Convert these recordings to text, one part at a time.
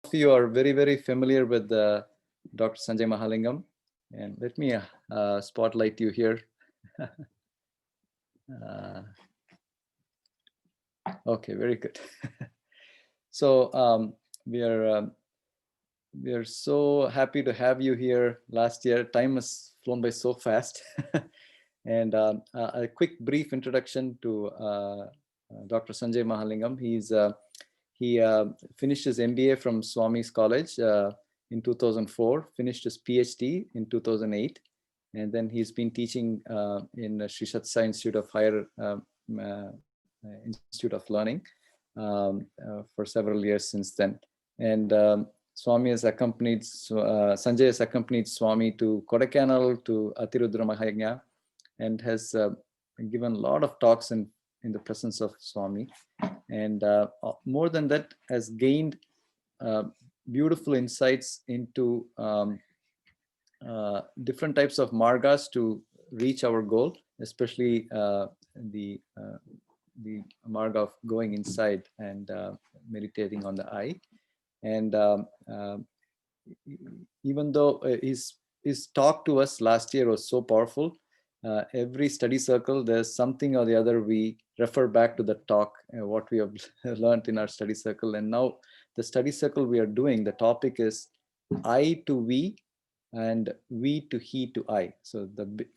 of you are very, very familiar with Dr. Sanjay Mahalingam. And let me spotlight you here. Okay, very good. So we are so happy to have you here. Last year, time has flown by so fast. And a quick brief introduction to Dr. Sanjay Mahalingam. He finished his MBA from Swami's College in 2004, finished his PhD in 2008, and then he's been teaching in Sri Satsa Institute of Higher Institute of Learning for several years since then. And Swami has accompanied, Sanjay has accompanied Swami to Kodaikanal, to Atirudra Mahayagya, and has given a lot of talks in the presence of Swami. And more than that, has gained beautiful insights into different types of margas to reach our goal, especially the marga of going inside and meditating on the eye. And even though his talk to us last year was so powerful, every study circle, there's something or the other we refer back to the talk, what we have learned in our study circle. And now the study circle we are doing, the topic is I to we and we to he to I. So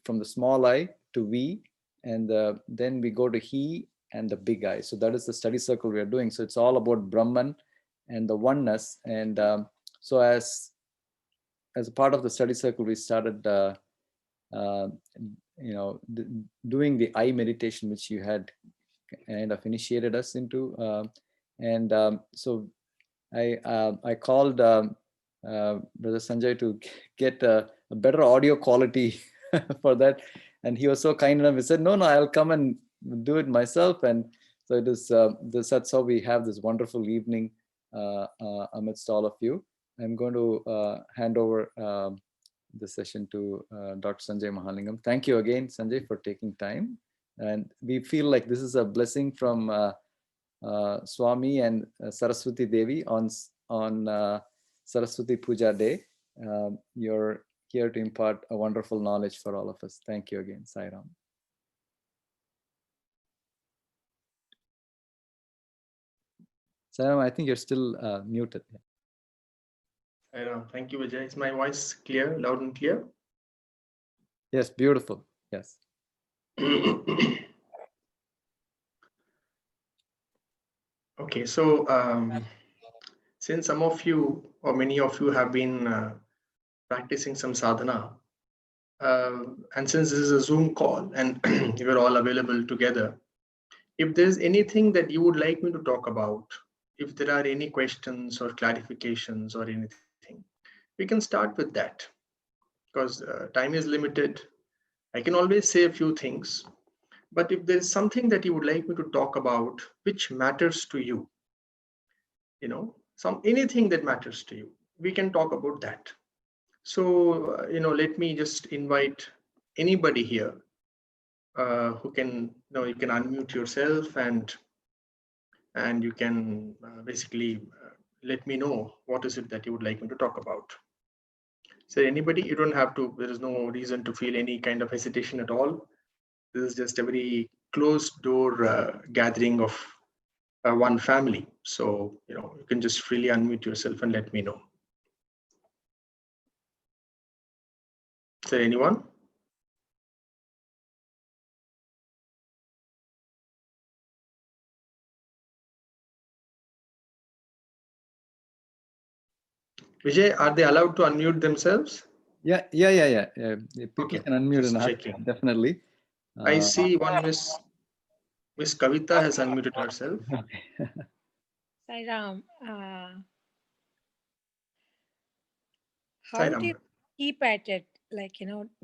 from the small I to we, and then we go to he and the big I. So that is the study circle we are doing. So it's all about Brahman and the oneness. And so as a part of the study circle, we started doing the eye meditation, which you had kind of initiated us into. So I called Brother Sanjay to get a better audio quality for that. And he was so kind enough. He said, no, I'll come and do it myself. And so it is, that's how we have this wonderful evening amidst all of you. I'm going to hand over the session to Dr. Sanjay Mahalingam. Thank you again, Sanjay, for taking time. And we feel like this is a blessing from Swami and Saraswati Devi on Saraswati Puja Day. You're here to impart a wonderful knowledge for all of us. Thank you again, Sai Ram. Sai Ram, I think you're still muted. Thank you, Vijay. Is my voice clear, loud and clear? Yes, beautiful. Yes. Okay, so since some of you or many of you have been practicing some sadhana, and since this is a Zoom call and we're all available together, if there's anything that you would like me to talk about, if there are any questions or clarifications or anything, we can start with that, because time is limited. I can always say a few things, but if there's something that you would like me to talk about which matters to you, anything that matters to you, we can talk about that. So let me just invite anybody here who can, you can unmute yourself and you can basically let me know what is it that you would like me to talk about. So anybody, you don't have to, there is no reason to feel any kind of hesitation at all. This is just a very closed door gathering of one family. So, you can just freely unmute yourself and let me know. Is there anyone? Vijay, are they allowed to unmute themselves? Yeah. People can unmute and ask, definitely. I see one Miss Kavita has unmuted herself. Sai Ram, how do you keep at it? Like,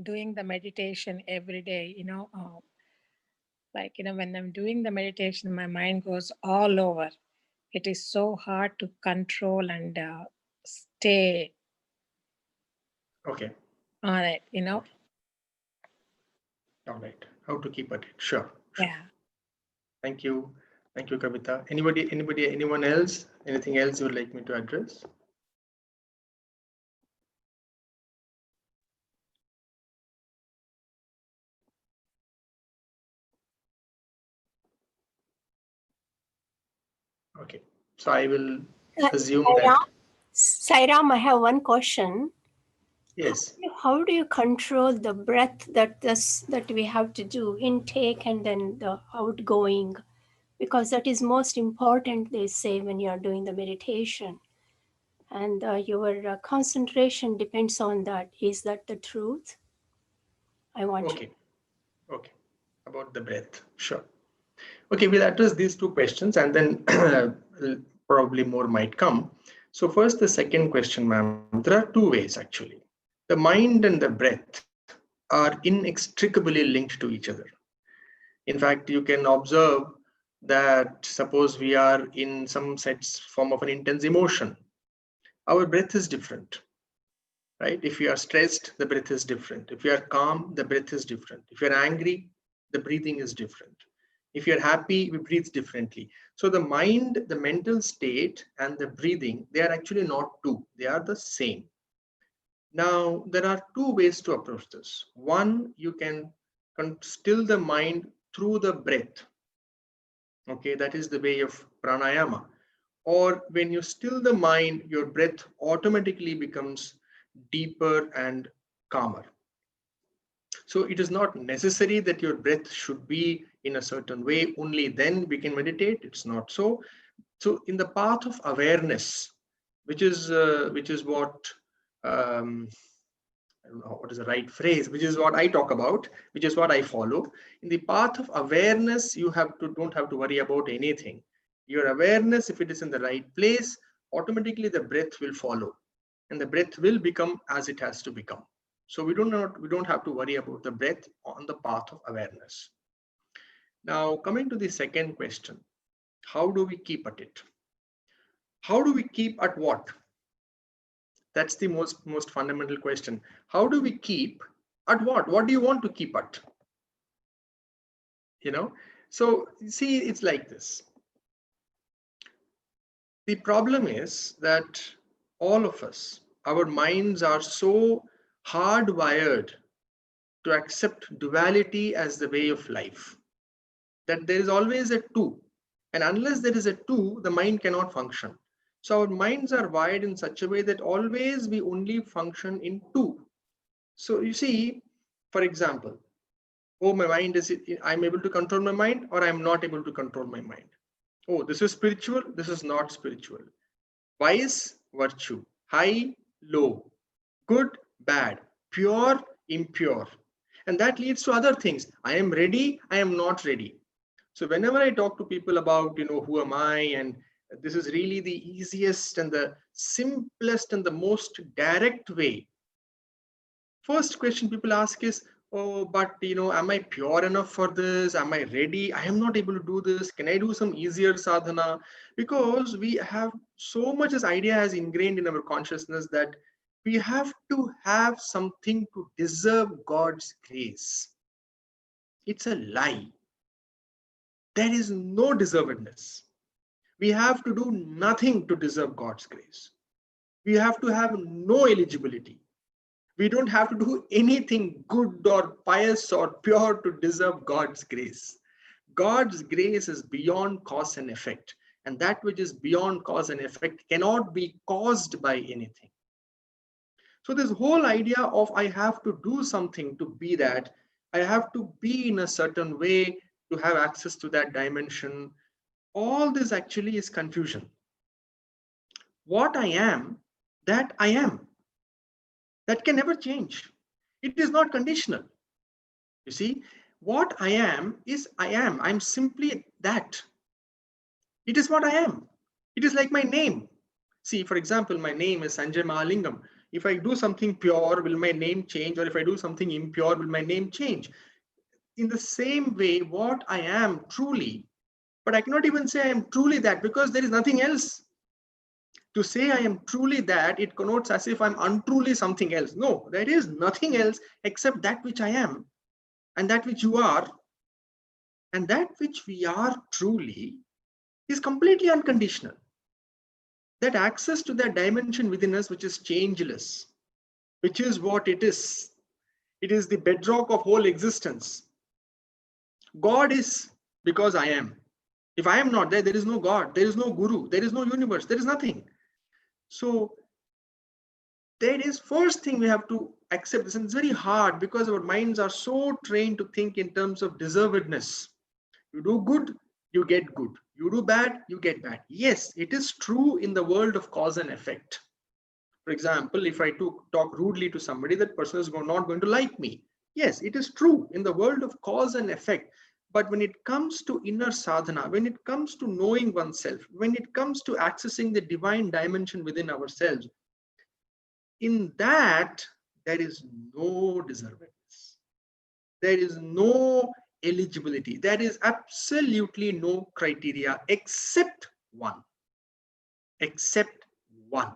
doing the meditation every day, when I'm doing the meditation, my mind goes all over. It is so hard to control and stay okay on it, All right, how to keep at it? Sure. Yeah. Thank you, Kavita. Anyone else? Anything else you would like me to address? Okay. So I will assume Sairam, that. Sairam, I have one question. Yes. How do you control the breath that we have to do, intake and then the outgoing? Because that is most important, they say, when you are doing the meditation. And your concentration depends on that. Is that the truth? I want Okay. Okay. About the breath. Sure. Okay, we'll address these two questions and then probably more might come. So first, the second question, ma'am. There are two ways actually. The mind and the breath are inextricably linked to each other. In fact, you can observe that suppose we are in some sense form of an intense emotion, our breath is different, right? If you are stressed, the breath is different. If you are calm, the breath is different. If you're angry, the breathing is different. If you're happy, we breathe differently. So the mind, the mental state, and the breathing, they are actually not two, they are the same. Now, there are two ways to approach this. One, you can still the mind through the breath. Okay, that is the way of pranayama. Or when you still the mind, your breath automatically becomes deeper and calmer. So it is not necessary that your breath should be in a certain way, only then we can meditate. It's not so. So in the path of awareness, which is what I don't know what is the right phrase, which is what I talk about, which is what I follow. In the path of awareness, you don't have to worry about anything. Your awareness, if it is in the right place, automatically the breath will follow, and the breath will become as it has to become. So we don't have to worry about the breath on the path of awareness. Now, coming to the second question, how do we keep at it? How do we keep at what? That's the most fundamental question. How do we keep at what do you want to keep at? So see, it's like this. The problem is that all of us, our minds are so hardwired to accept duality as the way of life that there is always a two, and unless there is a two, the mind cannot function. So our minds are wired in such a way that always we only function in two. So you see, for example, oh, my mind is, I'm able to control my mind, or I'm not able to control my mind. Oh, this is spiritual, this is not spiritual. Vice, virtue, high, low, good, bad, pure, impure. And that leads to other things. I am ready, I am not ready. So whenever I talk to people about, who am I, and this is really the easiest and the simplest and the most direct way. First question people ask is, oh, but am I pure enough for this? Am I ready? I am not able to do this. Can I do some easier sadhana? Because we have so much this idea has ingrained in our consciousness that we have to have something to deserve God's grace. It's a lie. There is no deservedness. We have to do nothing to deserve God's grace. We have to have no eligibility. We don't have to do anything good or pious or pure to deserve God's grace. God's grace is beyond cause and effect. And that which is beyond cause and effect cannot be caused by anything. So this whole idea of I have to do something to be that, I have to be in a certain way to have access to that dimension, all this actually is confusion. What I am, that I am. That can never change. It is not conditional. You see, what I am is I am. I'm simply that. It is what I am. It is like my name. See, for example, my name is Sanjay Mahalingam. If I do something pure, will my name change? Or if I do something impure, will my name change? In the same way, what I am truly, but I cannot even say I am truly that because there is nothing else. To say I am truly that, it connotes as if I'm untruly something else. No, there is nothing else except that which I am and that which you are. And that which we are truly is completely unconditional. That access to that dimension within us, which is changeless, which is what it is. It is the bedrock of whole existence. God is because I am. If I am not there, there is no God, there is no guru, there is no universe, there is nothing. So that is first thing we have to accept this. And it's very hard because our minds are so trained to think in terms of deservedness. You do good, you get good. You do bad, you get bad. Yes, it is true in the world of cause and effect. For example, if I talk rudely to somebody, that person is not going to like me. Yes, it is true in the world of cause and effect. But when it comes to inner sadhana, when it comes to knowing oneself, when it comes to accessing the divine dimension within ourselves, in that, there is no deservedness. There is no eligibility. There is absolutely no criteria except one. Except one.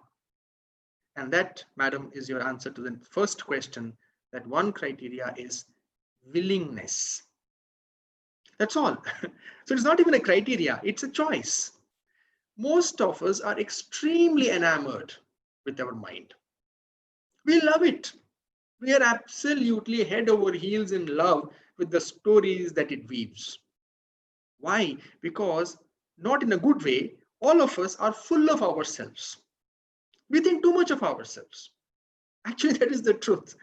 And that, madam, is your answer to the first question. That one criteria is willingness. That's all. So it's not even a criteria, it's a choice. Most of us are extremely enamored with our mind. We love it. We are absolutely head over heels in love with the stories that it weaves. Why? Because, not in a good way, all of us are full of ourselves. We think too much of ourselves. Actually, that is the truth.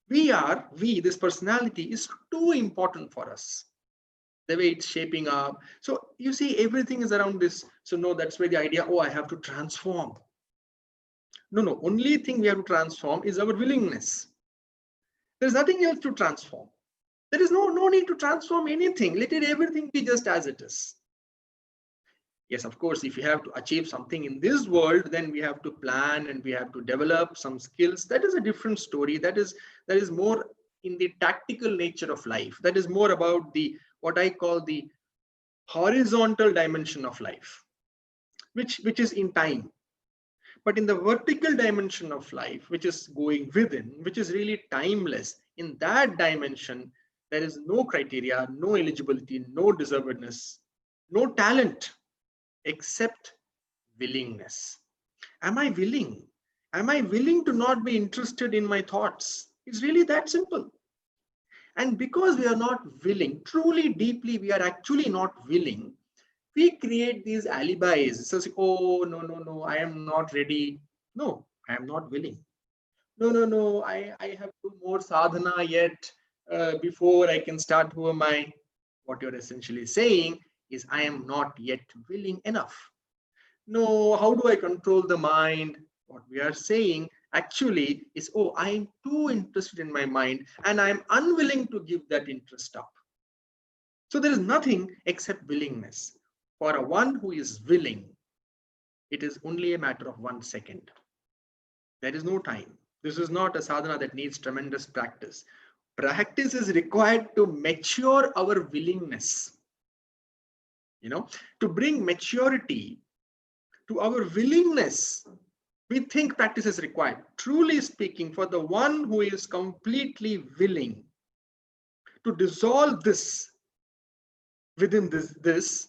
This personality is too important for us. The way it's shaping up. So you see, everything is around this. So no, that's where the idea, oh, I have to transform. No, only thing we have to transform is our willingness. There's nothing else to transform. There is no need to transform anything. Let everything be just as it is. Yes, of course, if you have to achieve something in this world, then we have to plan and we have to develop some skills. That is a different story. That is more in the tactical nature of life. That is more about the what I call the horizontal dimension of life, which is in time. But in the vertical dimension of life, which is going within, which is really timeless, in that dimension, there is no criteria, no eligibility, no deservedness, no talent, except willingness. Am I willing? Am I willing to not be interested in my thoughts? It's really that simple. And because we are not willing, truly, deeply, we are actually not willing, we create these alibis. So, oh, no, I am not ready. No, I am not willing. No, I have to do more sadhana yet before I can start. Who am I? What you're essentially saying is, I am not yet willing enough. No, how do I control the mind? What we are saying actually is, oh, I'm too interested in my mind and I'm unwilling to give that interest up. So there is nothing except willingness. For a one who is willing, it is only a matter of 1 second. There is no time. This is not a sadhana that needs tremendous practice. Practice is required to mature our willingness. To bring maturity to our willingness, we think practice is required. Truly speaking, for the one who is completely willing to dissolve this within this,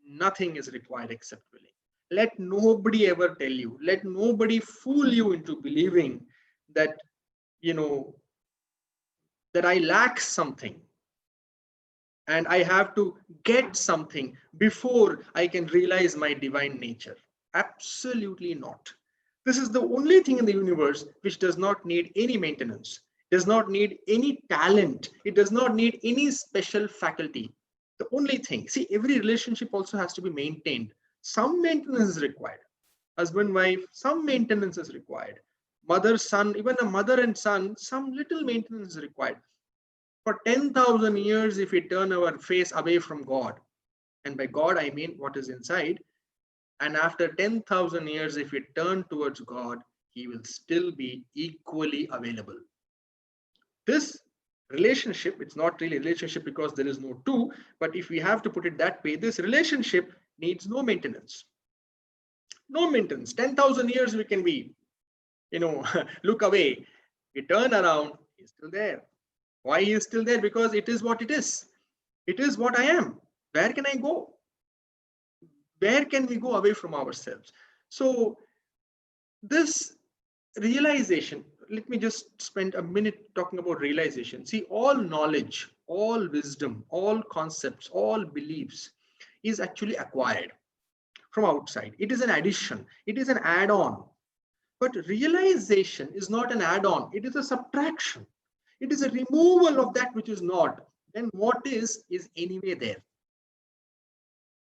nothing is required except willing. Let nobody ever tell you, let nobody fool you into believing that, that I lack something and I have to get something before I can realize my divine nature. Absolutely not. This is the only thing in the universe which does not need any maintenance, does not need any talent, it does not need any special faculty. The only thing, see, every relationship also has to be maintained. Some maintenance is required. Husband, wife, some maintenance is required. Mother, son, even a mother and son, some little maintenance is required. For 10,000 years, if we turn our face away from God, and by God I mean what is inside, and after 10,000 years, if we turn towards God, He will still be equally available. This relationship, it's not really a relationship because there is no two, but if we have to put it that way, this relationship needs no maintenance. No maintenance. 10,000 years we can be, look away. We turn around, He's still there. Why He is still there? Because it is what it is. It is what I am. Where can I go? Where can we go away from ourselves? So this realization, let me just spend a minute talking about realization. See, all knowledge, all wisdom, all concepts, all beliefs, is actually acquired from outside. It is an addition. It is an add-on. But realization is not an add-on. It is a subtraction. It is a removal of that which is not. Then what is anyway there.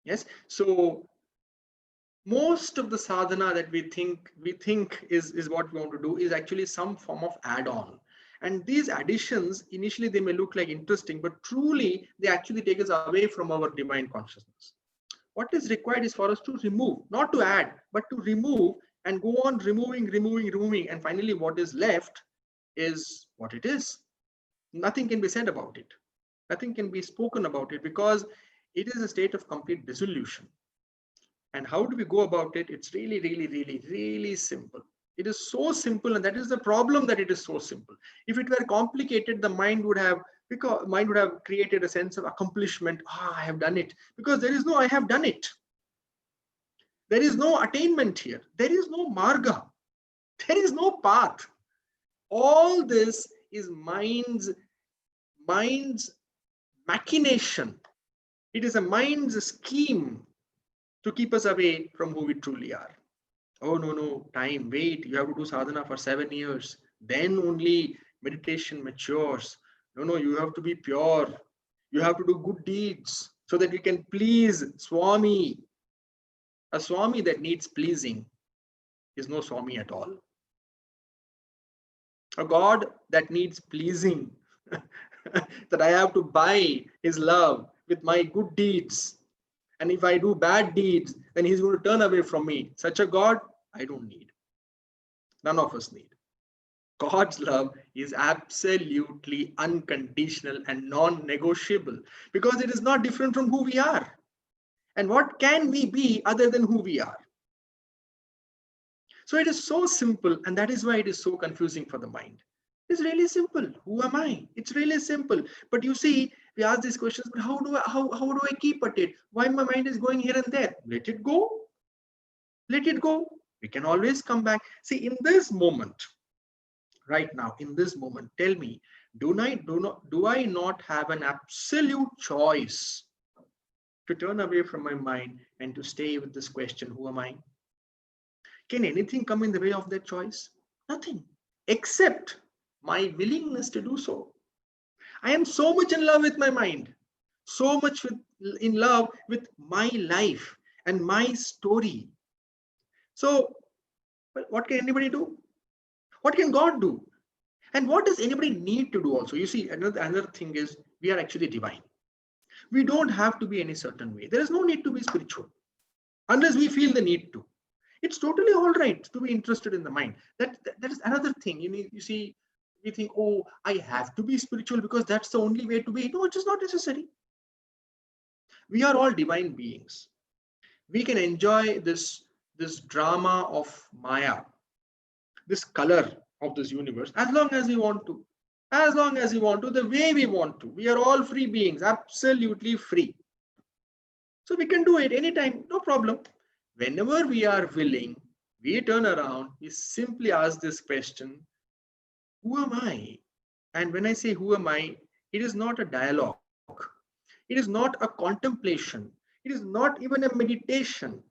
Yes. So most of the sadhana that we think is what we want to do is actually some form of add-on. And these additions, initially they may look like interesting, but truly they actually take us away from our divine consciousness. What is required is for us to remove, not to add, but to remove, and go on removing. And finally, what is left is what it is. Nothing can be said about it. Nothing can be spoken about it, because it is a state of complete dissolution. And how do we go about it? It's really simple. It is so simple, and that is the problem, that it is so simple. If it were complicated, the mind would have created a sense of accomplishment. I have done it. Because there is no I have done it. There is no attainment here. There is no marga. There is no path. All this is mind's machination. It is a mind's scheme to keep us away from who we truly are. Oh, no, time, wait, you have to do sadhana for 7 years. Then only meditation matures. No, you have to be pure. You have to do good deeds so that you can please Swami. A Swami that needs pleasing is no Swami at all. A God that needs pleasing, that I have to buy his love with my good deeds. And if I do bad deeds, then he's going to turn away from me. Such a God, I don't need. None of us need. God's love is absolutely unconditional and non-negotiable, because it is not different from who we are. And what can we be other than who we are? So it is so simple, and that is why it is so confusing for the mind. It's really simple. Who am I? It's really simple. But you see, we ask these questions, but how do I keep at it? Why my mind is going here and there? Let it go. Let it go. We can always come back. See, in this moment, right now, in this moment, tell me, do I not have an absolute choice to turn away from my mind and to stay with this question, who am I? Can anything come in the way of that choice? Nothing, except my willingness to do so. I am so much in love with my mind, so much in love with my life and my story. So, what can anybody do? What can God do? And what does anybody need to do also? You see, another thing is, we are actually divine. We don't have to be any certain way. There is no need to be spiritual unless we feel the need to. It's totally all right to be interested in the mind. That is another thing. You see, we think, oh, I have to be spiritual because that's the only way to be. No, it is not necessary. We are all divine beings. We can enjoy this drama of Maya, this color of this universe, as long as we want to. As long as we want to, the way we want to. We are all free beings, absolutely free. So we can do it anytime, no problem. Whenever we are willing, we turn around, we simply ask this question, who am I? And when I say who am I, it is not a dialogue. It is not a contemplation. It is not even a meditation.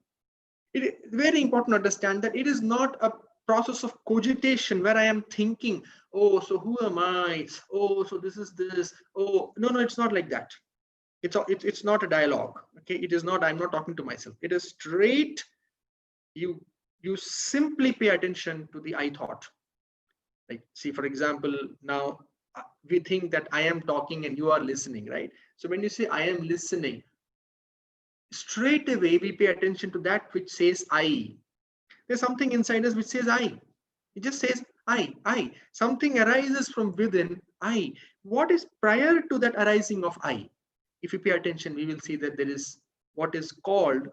It is very important to understand that it is not a process of cogitation where I am thinking, oh, so who am I? Oh, so this is this. Oh, no, it's not like that. It's not a dialogue. Okay, it is not. I'm not talking to myself. It is straight. You simply pay attention to the I thought. Like, see, for example, now we think that I am talking and you are listening, right? So when you say I am listening, straight away we pay attention to that which says I. There's something inside us which says I. It just says I. Something arises from within I. What is prior to that arising of I? If you pay attention, we will see that there is what is called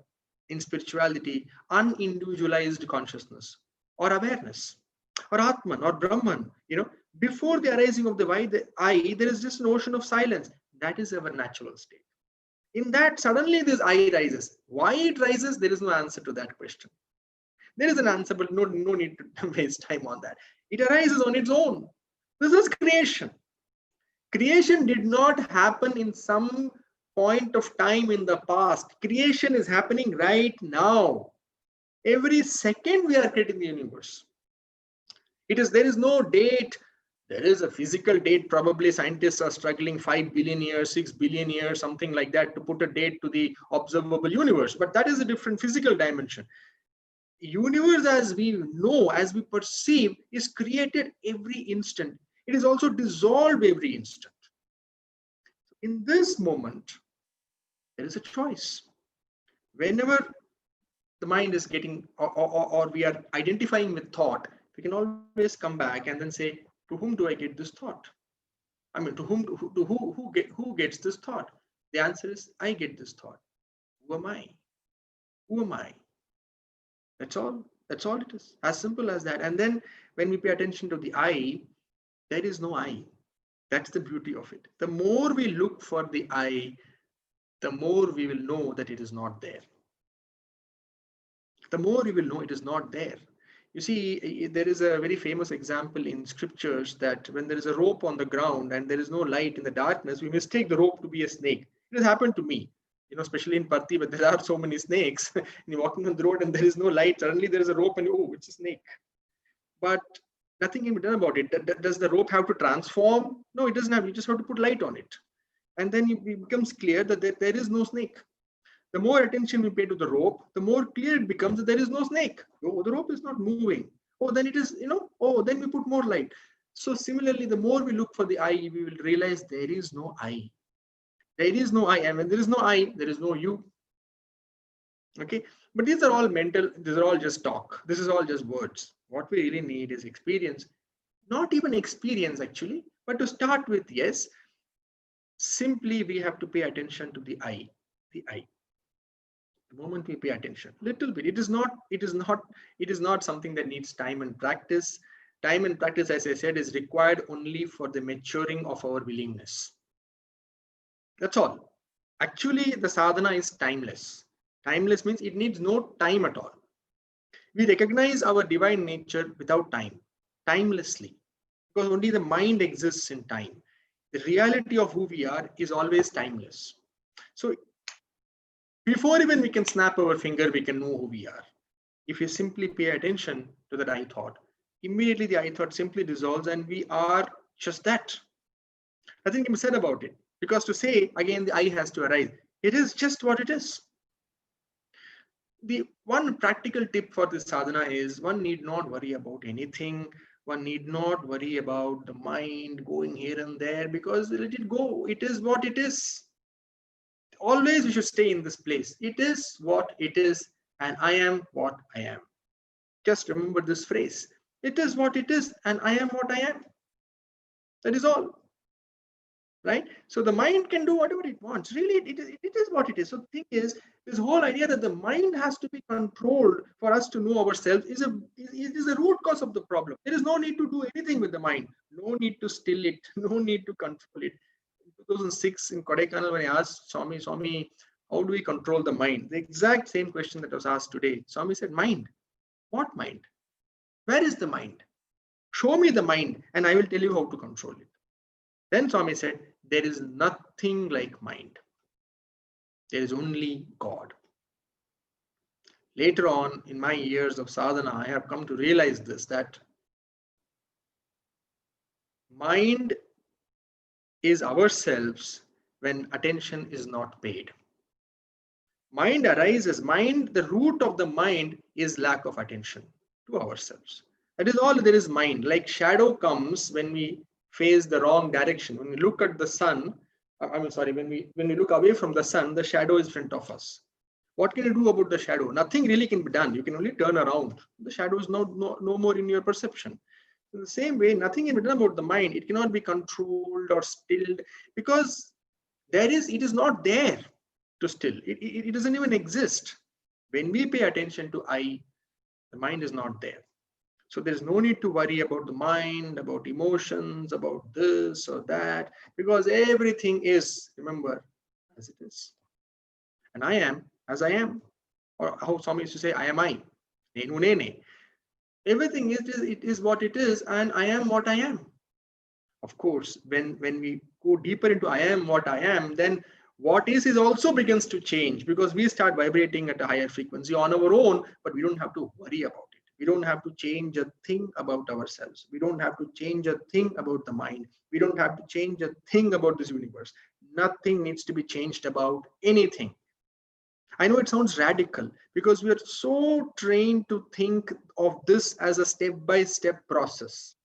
in spirituality unindividualized consciousness or awareness or Atman or Brahman. Before the arising of the I, there is just an ocean of silence. That is our natural state. In that, suddenly this I rises. Why it rises, there is no answer to that question. There is an answer, but no need to waste time on that. It arises on its own. This is creation. Creation did not happen in some point of time in the past. Creation is happening right now. Every second we are creating the universe. There is no date. There is a physical date. Probably scientists are struggling 5 billion years, 6 billion years, something like that, to put a date to the observable universe. But that is a different physical dimension. Universe, as we know, as we perceive, is created every instant. It is also dissolved every instant. In this moment, there is a choice. Whenever the mind is getting, or we are identifying with thought, we can always come back and then say, to whom do I get this thought? I mean, who gets this thought? The answer is, I get this thought. Who am I? Who am I? That's all. That's all it is. As simple as that. And then when we pay attention to the I, there is no I. That's the beauty of it. The more we look for the I, the more we will know that it is not there. The more we will know it is not there. You see, there is a very famous example in scriptures that when there is a rope on the ground and there is no light in the darkness, we mistake the rope to be a snake. It has happened to me, especially in Patti, but there are so many snakes. And you're walking on the road and there is no light. Suddenly there is a rope and oh, it's a snake. But nothing can be done about it. Does the rope have to transform? No, it doesn't have. You just have to put light on it. And then it becomes clear that there is no snake. The more attention we pay to the rope, the more clear it becomes that there is no snake. Oh, the rope is not moving. Oh, then it is, oh, then we put more light. So similarly, the more we look for the I, we will realize there is no I. There is no I. And when there is no I, there is no you. Okay. But these are all mental. These are all just talk. This is all just words. What we really need is experience. Not even experience actually, but to start with, yes. Simply we have to pay attention to the I. The I. The moment we pay attention, little bit. It is not something that needs time and practice. Time and practice, as I said, is required only for the maturing of our willingness. That's all. Actually, the sadhana is timeless. Timeless means it needs no time at all. We recognize our divine nature without time, timelessly, because only the mind exists in time. The reality of who we are is always timeless. So before even we can snap our finger, we can know who we are. If we simply pay attention to that I thought, immediately the I thought simply dissolves and we are just that. Nothing can be said about it. Because to say, again, the I has to arise. It is just what it is. The one practical tip for this sadhana is one need not worry about anything. One need not worry about the mind going here and there because let it go. It is what it is. Always we should stay in this place. It is what it is, and I am what I am. Just remember this phrase. It is what it is, and I am what I am. That is all. Right? So the mind can do whatever it wants. Really, it is what it is. So the thing is, this whole idea that the mind has to be controlled for us to know ourselves is a root cause of the problem. There is no need to do anything with the mind. No need to still it. No need to control it. 2006 in Kodaikanal, when I asked Swami, how do we control the mind? The exact same question that was asked today. Swami said, mind. What mind? Where is the mind? Show me the mind and I will tell you how to control it. Then Swami said, there is nothing like mind. There is only God. Later on in my years of sadhana, I have come to realize this, that mind is ourselves when attention is not paid. Mind arises, the root of the mind is lack of attention to ourselves. That is all there is mind. Like shadow comes when we face the wrong direction. When we look at the sun, when we look away from the sun, the shadow is in front of us. What can you do about the shadow? Nothing really can be done. You can only turn around. The shadow is no more in your perception. In the same way, nothing can be done about the mind. It cannot be controlled or stilled because it is not there to still. It doesn't even exist. When we pay attention to I, the mind is not there. So there's no need to worry about the mind, about emotions, about this or that, because everything is, remember, as it is. And I am as I am. Or how Swami used to say, I am I. Nenu nene. Everything is what it is, and I am what I am. Of course, when we go deeper into I am what I am, then What is also begins to change because we start vibrating at a higher frequency on our own, but we don't have to worry about it. We don't have to change a thing about ourselves. We don't have to change a thing about the mind. We don't have to change a thing about this universe. Nothing needs to be changed about anything. I know it sounds radical because we are so trained to think of this as a step-by-step process.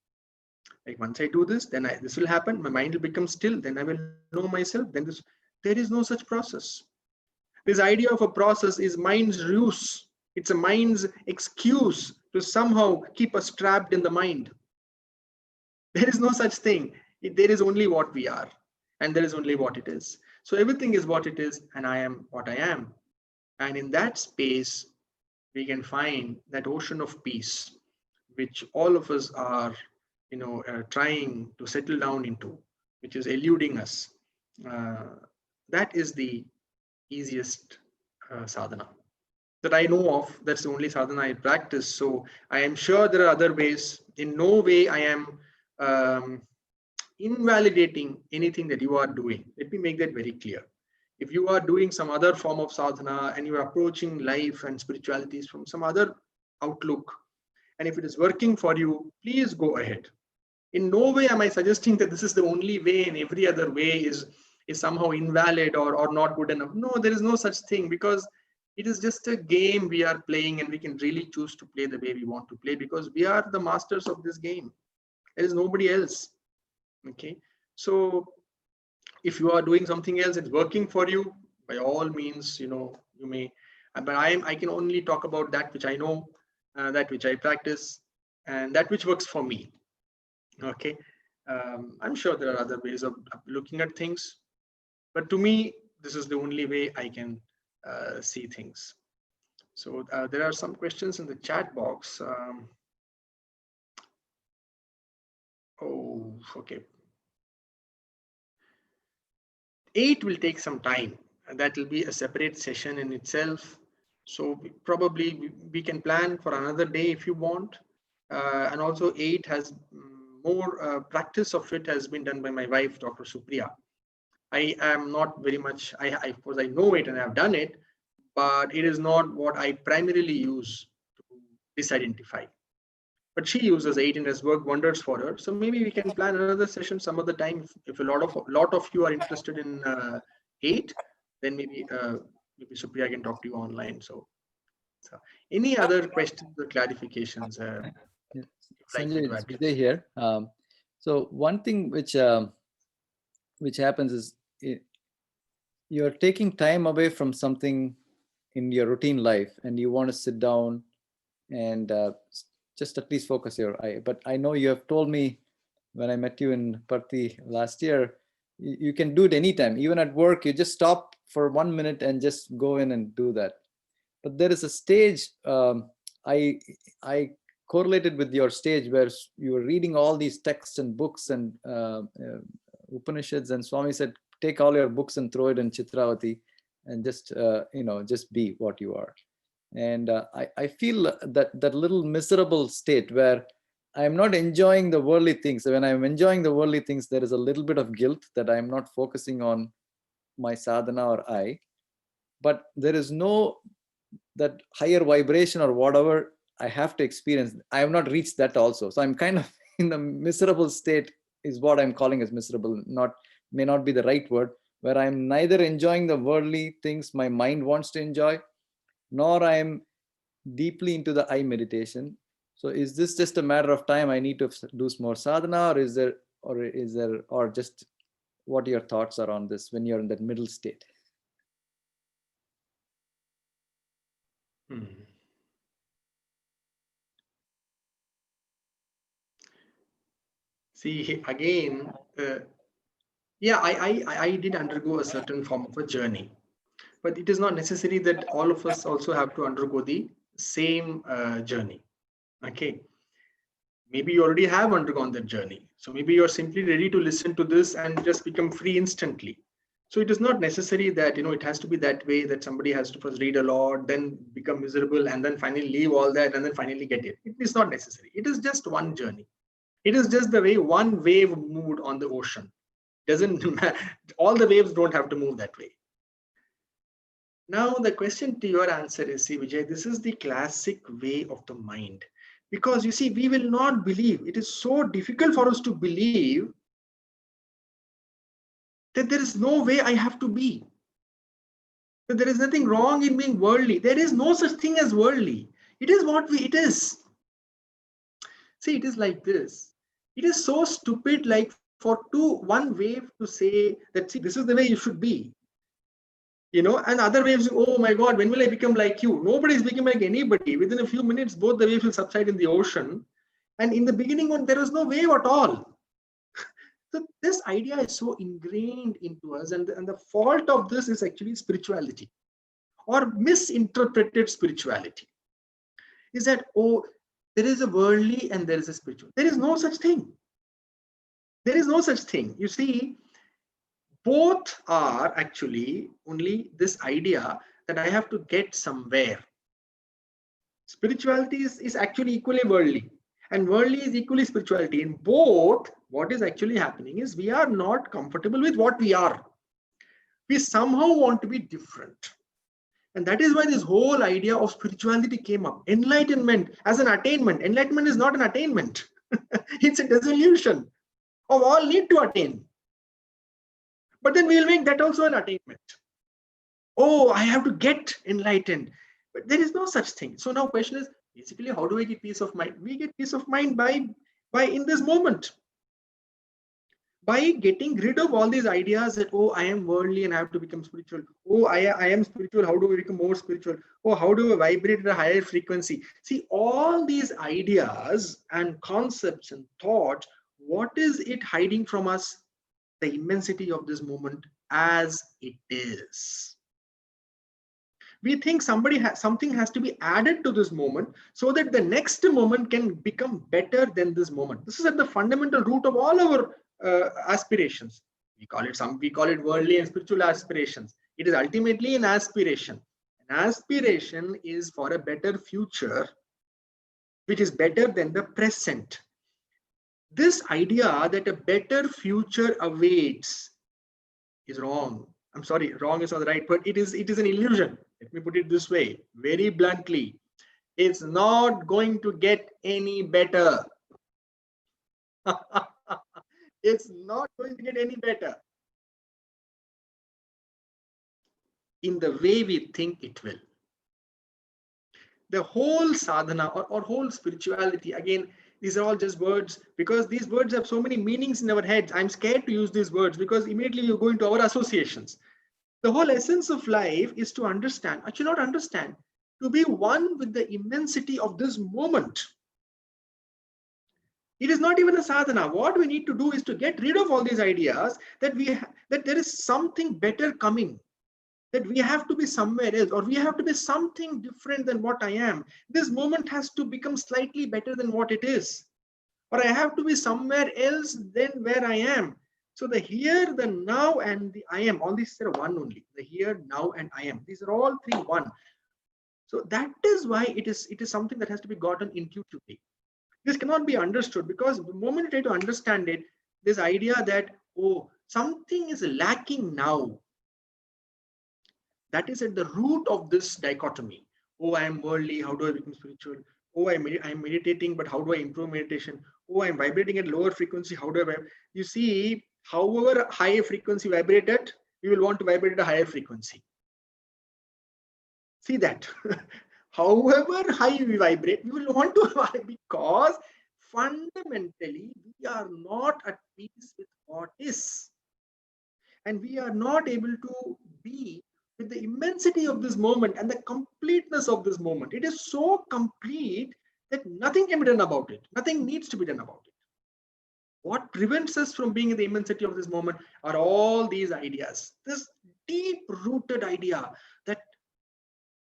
Like once I do this, then this will happen. My mind will become still. Then I will know myself. Then this. There is no such process. This idea of a process is mind's ruse. It's a mind's excuse to somehow keep us trapped in the mind. There is no such thing. There is only what we are, and there is only what it is. So everything is what it is, and I am what I am. And in that space, we can find that ocean of peace, which all of us are, trying to settle down into, which is eluding us. That is the easiest sadhana that I know of. That's the only sadhana I practice. So I am sure there are other ways. In no way I am invalidating anything that you are doing. Let me make that very clear. If you are doing some other form of sadhana and you are approaching life and spiritualities from some other outlook, and if it is working for you, please go ahead. In no way am I suggesting that this is the only way and every other way is somehow invalid or not good enough. No, there is no such thing, because it is just a game we are playing, and we can really choose to play the way we want to play because we are the masters of this game. There is nobody else. Okay, so if you are doing something else, it's working for you, by all means, you may. But I can only talk about that which I know, that which I practice, and that which works for me. Okay, I'm sure there are other ways of looking at things, but to me, this is the only way I can see things. So there are some questions in the chat box. Oh, okay. 8 will take some time, and that will be a separate session in itself. So probably we can plan for another day if you want. And also 8 has more practice of it has been done by my wife, Dr. Supriya. I am not very much, of course I know it and I've done it, but it is not what I primarily use to disidentify. But she uses 8 and has worked wonders for her. So maybe we can plan another session some other time. If a lot of you are interested in 8, then maybe Supriya can talk to you online. So any other questions or clarifications? Sanjay, it's Vijay here. So one thing which happens is you're taking time away from something in your routine life, and you want to sit down and just at least focus your eye. But I know you have told me when I met you in Parthi last year, you can do it anytime, even at work. You just stop for 1 minute and just go in and do that. But there is a stage, I correlated with your stage where you were reading all these texts and books and Upanishads, and Swami said, take all your books and throw it in Chitravati and just, just be what you are. And I feel that little miserable state where I'm not enjoying the worldly things. When I'm enjoying the worldly things, there is a little bit of guilt that I'm not focusing on my sadhana or I. But there is no that higher vibration or whatever I have to experience. I have not reached that also. So I'm kind of in the miserable state, is what I'm calling as miserable. May not be the right word, where I'm neither enjoying the worldly things my mind wants to enjoy, nor I am deeply into the eye meditation. So is this just a matter of time? I need to do more sadhana, or just what your thoughts are on this when you're in that middle state? See, again, yeah, I did undergo a certain form of a journey, but it is not necessary that all of us also have to undergo the same journey. Okay, maybe you already have undergone that journey, so maybe you're simply ready to listen to this and just become free instantly. So it is not necessary that it has to be that way, that somebody has to first read a lot, then become miserable, and then finally leave all that and then finally get it. It is not necessary. It is just one journey. It is just the way one wave moved on the ocean. Doesn't all the waves don't have to move that way. Now the question to your answer is, see Vijay, this is the classic way of the mind. Because you see, we will not believe. It is so difficult for us to believe that there is no way I have to be. That there is nothing wrong in being worldly. There is no such thing as worldly. It is what it is. See, it is like this. It is so stupid, like for one wave to say that, see, this is the way you should be. And other waves, oh my God, when will I become like you? Nobody is becoming like anybody. Within a few minutes, both the waves will subside in the ocean. And in the beginning, when there was no wave at all. So this idea is so ingrained into us, and the fault of this is actually spirituality or misinterpreted spirituality. Is that, oh, there is a worldly and there is a spiritual. There is no such thing. There is no such thing. You see, both are actually only this idea that I have to get somewhere. Spirituality is actually equally worldly, and worldly is equally spirituality. In both, what is actually happening is we are not comfortable with what we are. We somehow want to be different. And that is why this whole idea of spirituality came up. Enlightenment as an attainment. Enlightenment is not an attainment. It's a dissolution of all need to attain. But then we'll make that also an attainment. Oh, I have to get enlightened. But there is no such thing. So now question is, basically, how do we get peace of mind? We get peace of mind by in this moment. By getting rid of all these ideas that, oh, I am worldly and I have to become spiritual. Oh, I am spiritual. How do I become more spiritual? Oh, how do I vibrate at a higher frequency? See, all these ideas and concepts and thoughts, what is it hiding from us? The immensity of this moment as it is. We think something has to be added to this moment so that the next moment can become better than this moment. This is at the fundamental root of all our aspirations. We call it worldly and spiritual aspirations. It is ultimately an aspiration. An aspiration is for a better future, which is better than the present. This idea that a better future awaits is wrong. I'm sorry, wrong is not right, but it is an illusion. Let me put it this way, very bluntly. It's not going to get any better. It's not going to get any better in the way we think it will. The whole sadhana or whole spirituality, again, these are all just words, because these words have so many meanings in our heads. I'm scared to use these words because immediately you go into our associations. The whole essence of life is to understand, actually not understand, to be one with the immensity of this moment. It is not even a sadhana. What we need to do is to get rid of all these ideas that that there is something better coming, that we have to be somewhere else, or we have to be something different than what I am. This moment has to become slightly better than what it is, or I have to be somewhere else than where I am. So the here, the now, and the I am, all these are one only. The here, now, and I am. These are all three one. So that is why it is something that has to be gotten intuitively. This cannot be understood, because the moment you try to understand it, this idea that, oh, something is lacking now, that is at the root of this dichotomy. Oh, I am worldly, how do I become spiritual? Oh, I'm meditating, but how do I improve meditation? Oh, I'm vibrating at lower frequency, how do I vibrate? You see, however high a frequency vibrate at, we will want to vibrate at a higher frequency. See that? However high we vibrate, we will want to vibrate, because fundamentally we are not at peace with what is. And we are not able to be with the immensity of this moment and the completeness of this moment. It is so complete that nothing can be done about it. Nothing needs to be done about it. What prevents us from being in the immensity of this moment are all these ideas. This deep-rooted idea that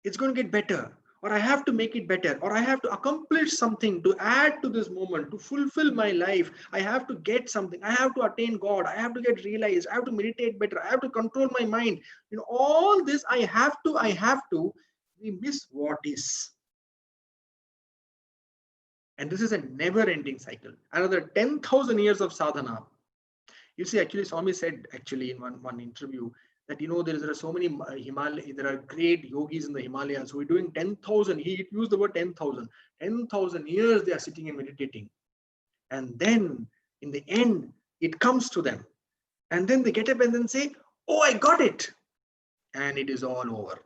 it's going to get better, or I have to make it better, or I have to accomplish something to add to this moment, to fulfill my life. I have to get something. I have to attain God. I have to get realized. I have to meditate better. I have to control my mind. All this I have to, we miss what is. And this is a never-ending cycle. Another 10,000 years of sadhana. You see, actually, Swami said, actually, in one interview, that, there are so many there are great yogis in the Himalayas who are doing 10,000. He used the word 10,000. 10,000 years they are sitting and meditating. And then in the end, it comes to them. And then they get up and then say, oh, I got it. And it is all over.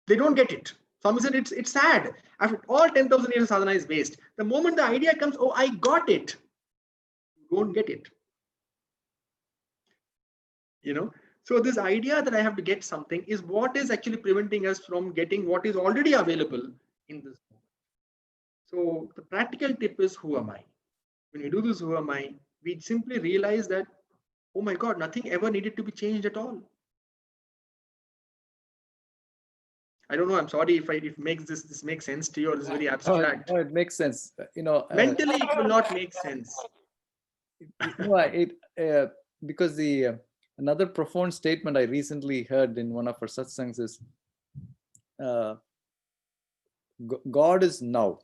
They don't get it. Swami said it's sad. After all 10,000 years of sadhana is waste. The moment the idea comes, oh, I got it, you don't get it. So this idea that I have to get something is what is actually preventing us from getting what is already available in this moment. So the practical tip is, who am I? When we do this, who am I, we simply realize that, oh my God, nothing ever needed to be changed at all. I don't know. I'm sorry if this makes sense to you, or this is very abstract. No, it makes sense. Mentally, it will not make sense. Because another profound statement I recently heard in one of our satsangs is, God is now,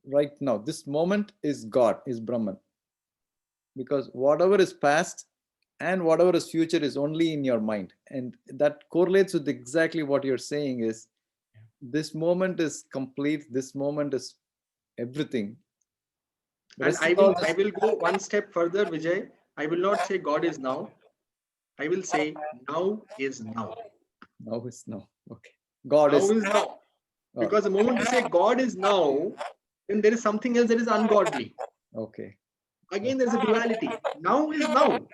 right now. This moment is God, is Brahman. Because whatever is past and whatever is future is only in your mind. And that correlates with exactly what you're saying is, this moment is complete. This moment is everything. And I will go one step further, Vijay. I will not say God is now. I will say now is now. Now is now. Okay. God now is now. Because the moment you say God is now, then there is something else that is ungodly. Okay. Again, there's a duality. Now is now.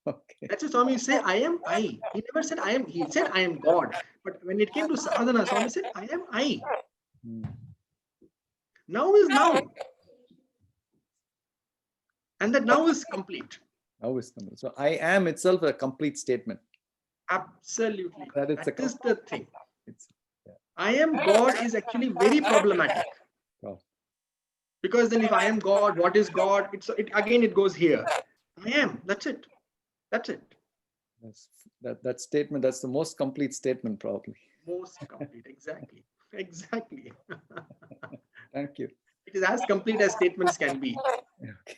Okay. That's why Swami say, I am I. He never said I am. He said I am God. But when it came to sadhana, Swami said, I am I. Now is now. And that now is complete. Now is complete. So I am itself a complete statement. Absolutely. That is the thing. Yeah. I am God is actually very problematic. Oh. Because then if I am God, what is God? Again, it goes here. I am. That's it. That's it. That statement, that's the most complete statement, probably. Most complete. Exactly. Exactly. Thank you. It is as complete as statements can be. Okay.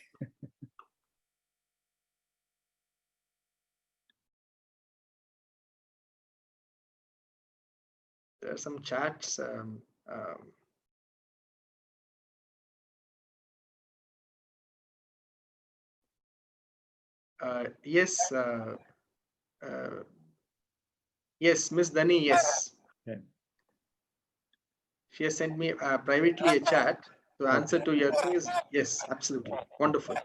There are some chats. Yes. Yes, Miss Dani, yes. Okay. She has sent me privately a chat. The answer to your thing is yes, absolutely. Wonderful.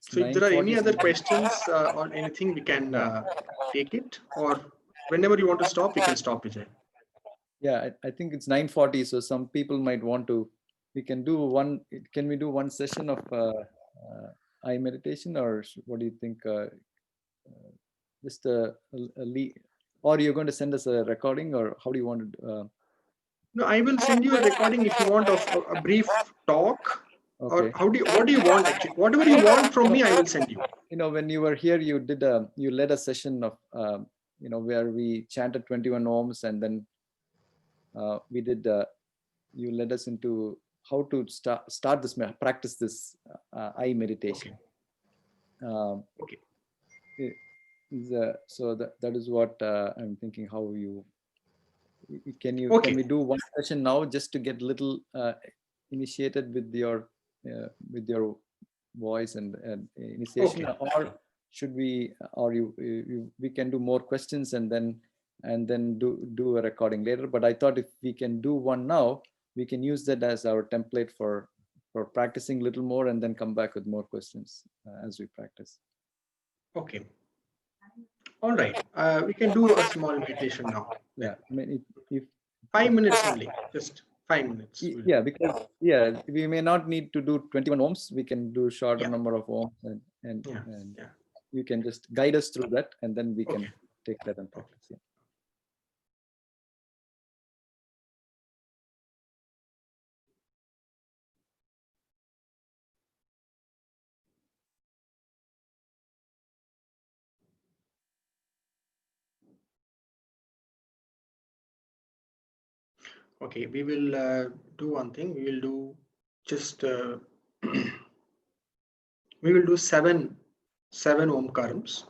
So if there are any other questions or anything, we can take it, or whenever you want to stop, we can stop, Vijay. Yeah, I think it's 9:40, so some people might want to, can we do one session of eye meditation, or what do you think? Just or you're going to send us a recording, or how do you want to? No, I will send you a recording if you want of a brief talk. Okay. Or what do you want actually? Whatever you want from me, I will send you. When you were here, you led a session of where we chanted 21 ohms, and then we did. You led us into how to start this, practice this eye meditation. Okay. So that is what I'm thinking. How can we do one session now, just to get a little initiated with your voice and initiation, or should we, or we can do more questions and then do a recording later? But I thought if we can do one now, we can use that as our template for practicing a little more, and then come back with more questions as we practice. Okay. All right. We can do a small meditation now. Yeah. I mean, if 5 minutes only, just 5 minutes. Yeah, because we may not need to do 21 ohms. We can do shorter number of ohms, and you can just guide us through that, and then we can take that and practice. Yeah. Okay, we will do one thing. We will do just we will do seven Omkarams,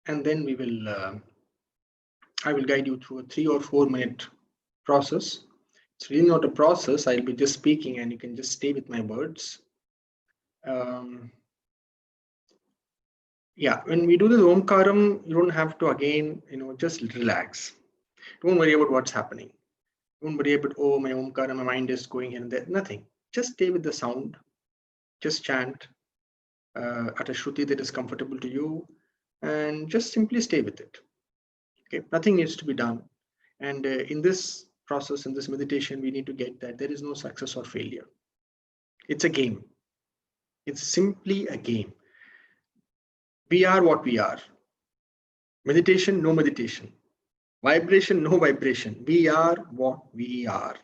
and then we will I will guide you through a 3 or 4 minute process. It's really not a process. I'll be just speaking and you can just stay with my words. Yeah, when we do this Omkaram, you don't have to again, just relax. Don't worry about what's happening. Don't worry about, oh, my Omkaram, my mind is going here and there. Nothing. Just stay with the sound. Just chant at a Shruti that is comfortable to you, and just simply stay with it. Okay, nothing needs to be done. And in this process, in this meditation, we need to get that there is no success or failure. It's a game. It's simply a game. We are what we are. Meditation, no meditation. Vibration, no vibration. We are what we are.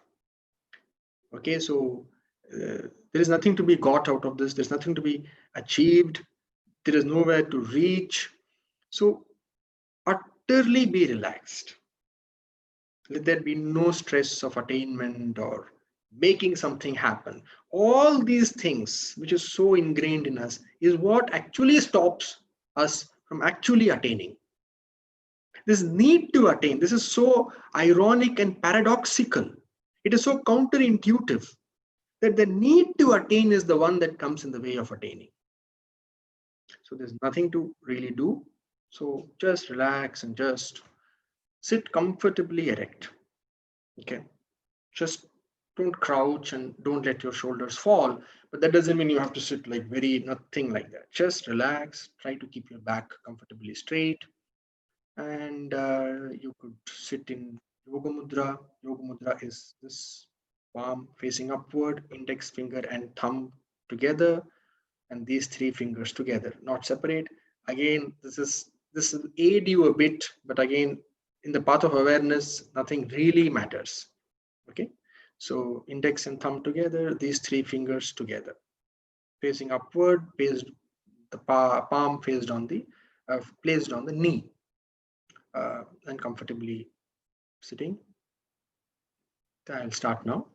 Okay, so there is nothing to be got out of this. There's nothing to be achieved. There is nowhere to reach. So utterly be relaxed. Let there be no stress of attainment or making something happen. All these things, which is so ingrained in us, is what actually stops us from actually attaining. This need to attain, this is so ironic and paradoxical. It is so counterintuitive that the need to attain is the one that comes in the way of attaining. So there's nothing to really do. So just relax and just sit comfortably erect. Okay. Just don't crouch and don't let your shoulders fall. But that doesn't mean you have to sit like nothing like that. Just relax. Try to keep your back comfortably straight. And you could sit in Yoga Mudra. Yoga Mudra is this palm facing upward, index finger and thumb together, and these 3 fingers together, not separate. Again, this will aid you a bit, but again, in the path of awareness, nothing really matters. Okay, so index and thumb together, these 3 fingers together, facing upward, the palm placed on the knee, and comfortably sitting. I'll start now.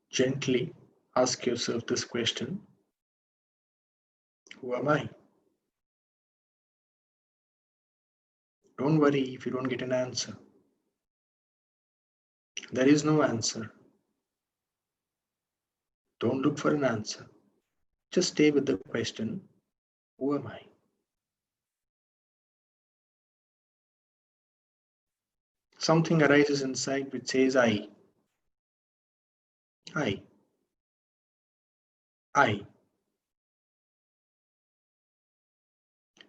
Gently ask yourself this question: who am I? Don't worry if you don't get an answer. There is no answer. Don't look for an answer. Just stay with the question, who am I? Something arises inside which says I. I.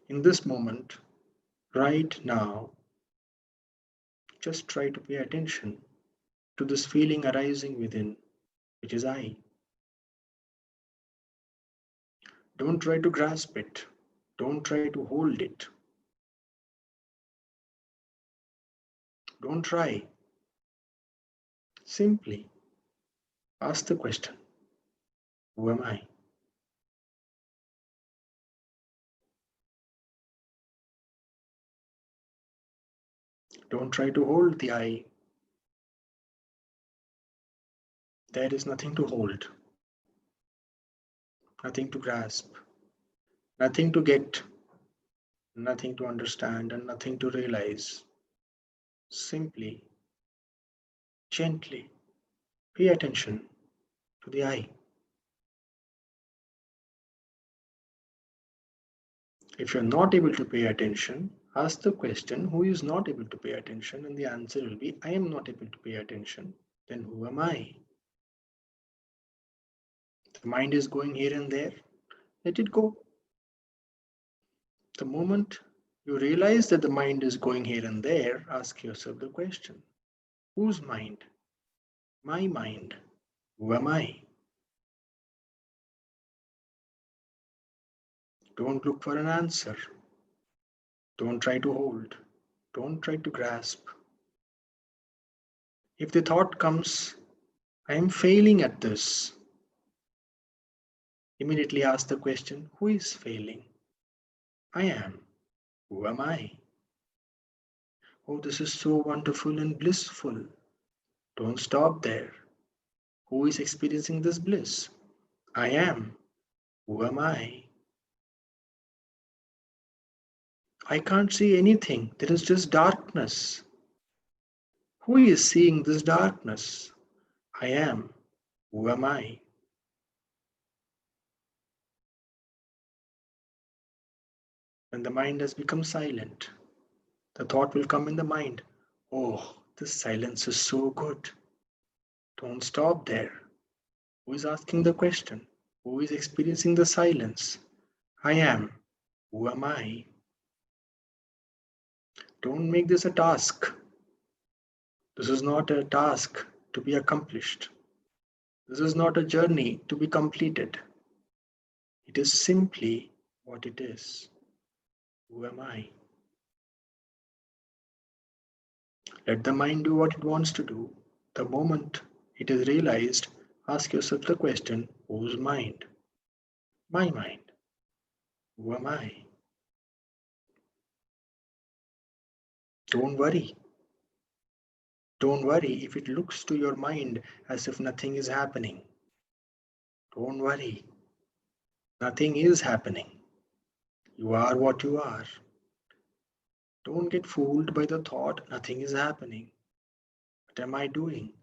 In this moment, right now, just try to pay attention to this feeling arising within, which is I. Don't try to grasp it. Don't try to hold it. Don't try. Simply ask the question, who am I? Don't try to hold the I. There is nothing to hold, nothing to grasp, nothing to get, nothing to understand, and nothing to realize. Simply, gently pay attention to the I. If you're not able to pay attention, ask the question, who is not able to pay attention? And the answer will be, I am not able to pay attention. Then who am I? The mind is going here and there. Let it go. The moment you realize that the mind is going here and there, ask yourself the question, whose mind? My mind. Who am I? Don't look for an answer. Don't try to hold. Don't try to grasp. If the thought comes, I am failing at this, immediately ask the question, who is failing? I am. Who am I? Oh, this is so wonderful and blissful. Don't stop there. Who is experiencing this bliss? I am. Who am I? I can't see anything. There is just darkness. Who is seeing this darkness? I am. Who am I? When the mind has become silent, the thought will come in the mind. Oh, this silence is so good. Don't stop there. Who is asking the question? Who is experiencing the silence? I am. Who am I? Don't make this a task. This is not a task to be accomplished. This is not a journey to be completed. It is simply what it is. Who am I? Let the mind do what it wants to do. The moment it is realized, ask yourself the question, whose mind? My mind. Who am I? Don't worry. Don't worry if it looks to your mind as if nothing is happening. Don't worry. Nothing is happening. You are what you are. Don't get fooled by the thought nothing is happening. What am I doing?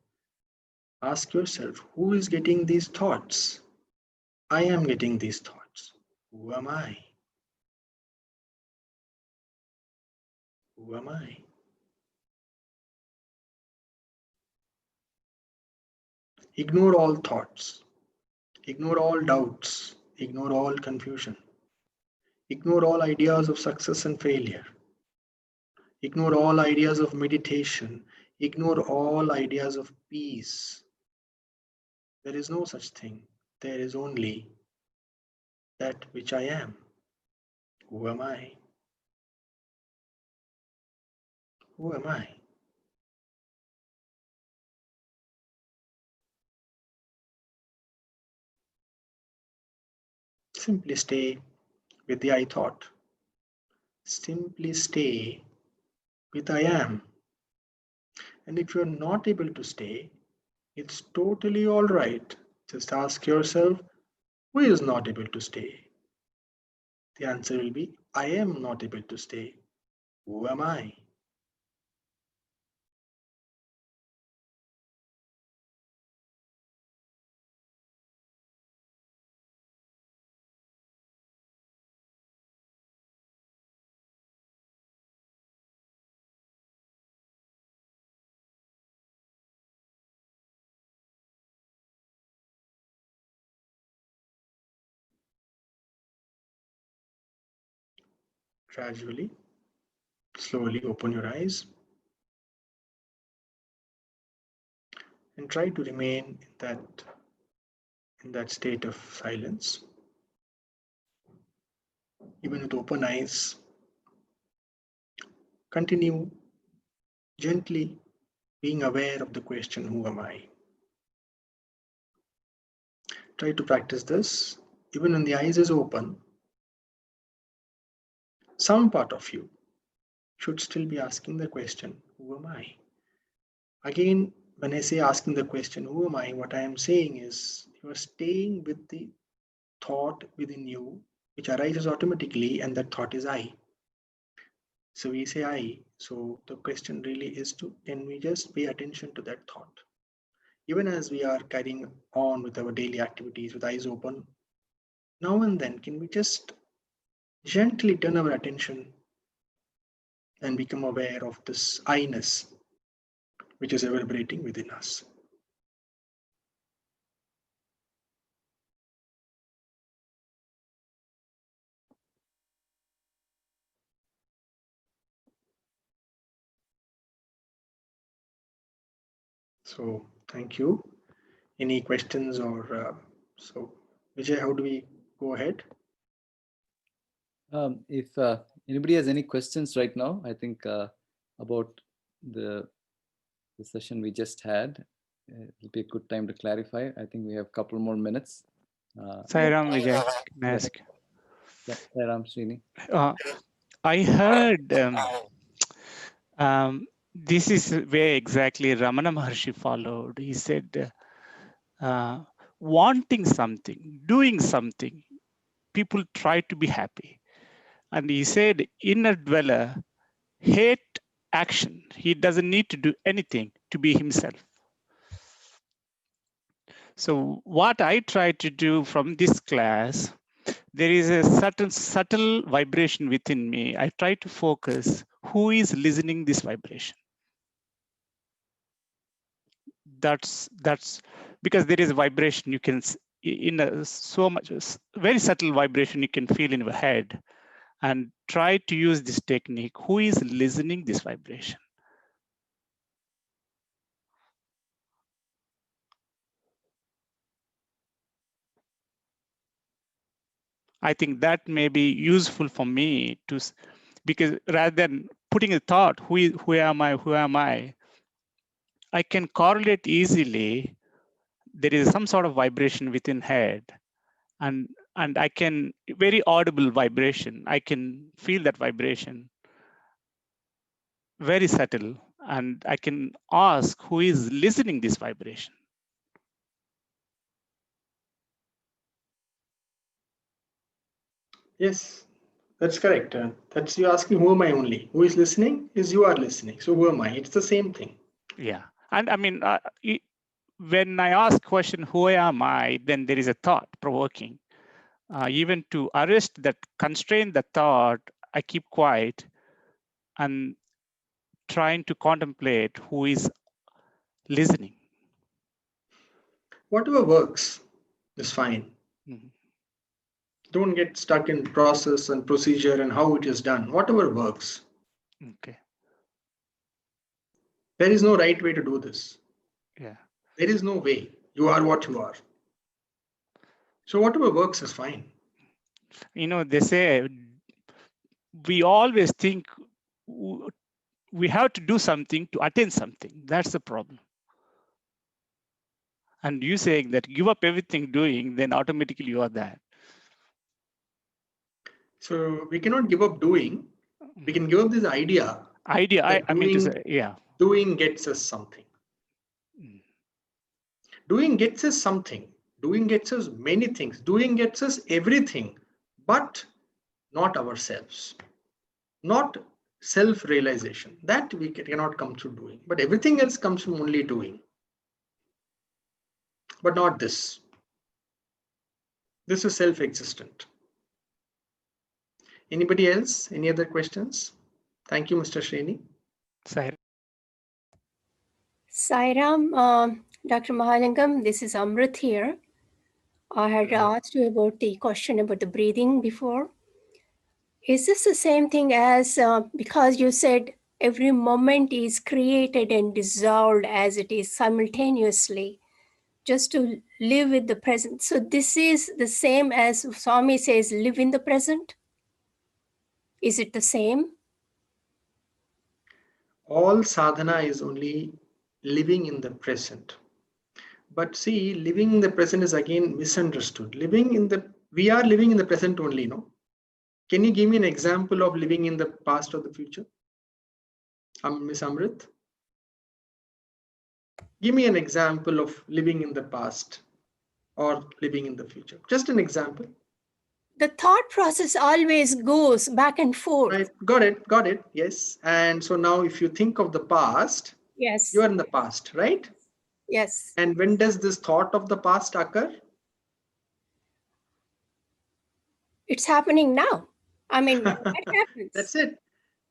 Ask yourself, who is getting these thoughts? I am getting these thoughts. Who am I? Who am I? Ignore all thoughts. Ignore all doubts. Ignore all confusion. Ignore all ideas of success and failure. Ignore all ideas of meditation. Ignore all ideas of peace. There is no such thing. There is only that which I am. Who am I? Who am I? Simply stay with the I thought. Simply stay with I am. And if you're not able to stay, it's totally all right. Just ask yourself, who is not able to stay? The answer will be, I am not able to stay. Who am I? Gradually, slowly open your eyes and try to remain in that state of silence. Even with open eyes, continue gently being aware of the question, who am I? Try to practice this. Even when the eyes is open, some part of you should still be asking the question, who am I? Again, when I say asking the question, who am I? What I am saying is you are staying with the thought within you, which arises automatically, and that thought is I. So we say I. So the question really is can we just pay attention to that thought? Even as we are carrying on with our daily activities with eyes open, now and then, can we just gently turn our attention and become aware of this I-ness which is reverberating within us? So thank you. Any questions or so Vijay, how do we go ahead? If anybody has any questions right now, I think about the session we just had, it'll be a good time to clarify. I think we have a couple more minutes. Sairam Vijay, can I Yes. ask? Sairam Srini. I heard this is where exactly Ramana Maharshi followed. He said, wanting something, doing something, people try to be happy. And he said, inner dweller hate action. He doesn't need to do anything to be himself. So what I try to do from this class, there is a certain subtle vibration within me. I try to focus who is listening this vibration. That's because there is a vibration you can in a so much very subtle vibration you can feel in your head, and try to use this technique. Who is listening this vibration? I think that may be useful for me to, because rather than putting a thought, who am I, I can correlate easily. There is some sort of vibration within head, and I can, very audible vibration, I can feel that vibration, very subtle, and I can ask who is listening this vibration. Yes, that's correct. That's you asking who am I only. Who is listening is you are listening. So who am I? It's the same thing. Yeah, and I mean, when I ask question, who am I, then there is a thought provoking. Even to arrest that, constrain the thought, I keep quiet and trying to contemplate who is listening. Whatever works is fine. Mm-hmm. Don't get stuck in process and procedure and how it is done. Whatever works. Okay. There is no right way to do this. Yeah. There is no way. You are what you are. So whatever works is fine. You know, they say we always think we have to do something to attain something. That's the problem. And you saying that give up everything doing, then automatically you are that. So we cannot give up doing. We can give up this idea. I mean to say, yeah. Doing gets us something. Doing gets us something. Doing gets us many things. Doing gets us everything, but not ourselves. Not self-realization. That we cannot come through doing. But everything else comes from only doing. But not this. This is self-existent. Anybody else? Any other questions? Thank you, Mr. Srini. Sairam, Dr. Mahalingam, this is Amrit here. I had asked you about the question about the breathing before. Is this the same thing as, because you said every moment is created and dissolved as it is simultaneously, just to live with the present. So this is the same as Swami says, live in the present? Is it the same? All sadhana is only living in the present. But see, living in the present is again misunderstood. We are living in the present only, no? Can you give me an example of living in the past or the future? Miss Amrit? Give me an example of living in the past or living in the future. Just an example. The thought process always goes back and forth. Right, got it, yes. And so now if you think of the past, Yes. you are in the past, right? Yes. And when does this thought of the past occur? It's happening now. I mean, what happens? That's it.